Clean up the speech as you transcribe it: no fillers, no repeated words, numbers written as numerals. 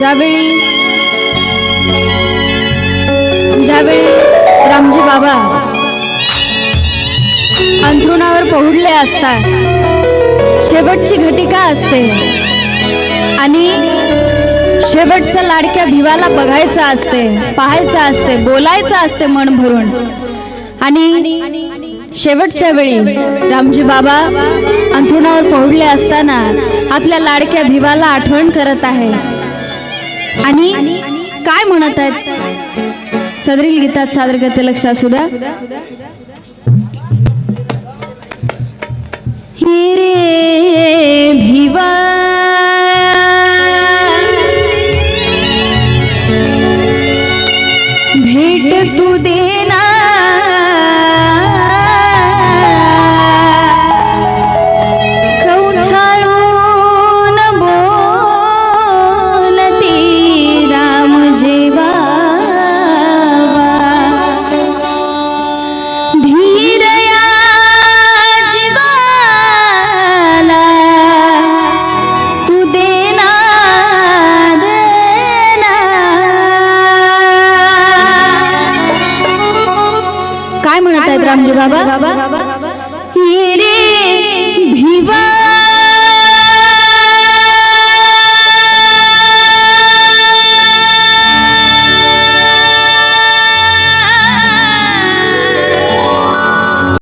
ज्यावेळी रामजी बाबा अंथरुणावर पहुडले असतात, शेवटची घटिका असते आणि शेवटचं लाडक्या भिवाला बघायचं असते, पाहायचं असते, बोलायचं असते मन भरून। आणि शेवटच्या वेळी रामजी बाबा अंथरुणावर पहुडले असताना आपल्या लाडक्या भिवाला आठवण करत आहे आणि काय म्हणत आहेत सदरील गीतात सादर करते, लक्ष असू द्या। हिरे भिवा भेट तू देना रामजी बाबा, ये रे भिवा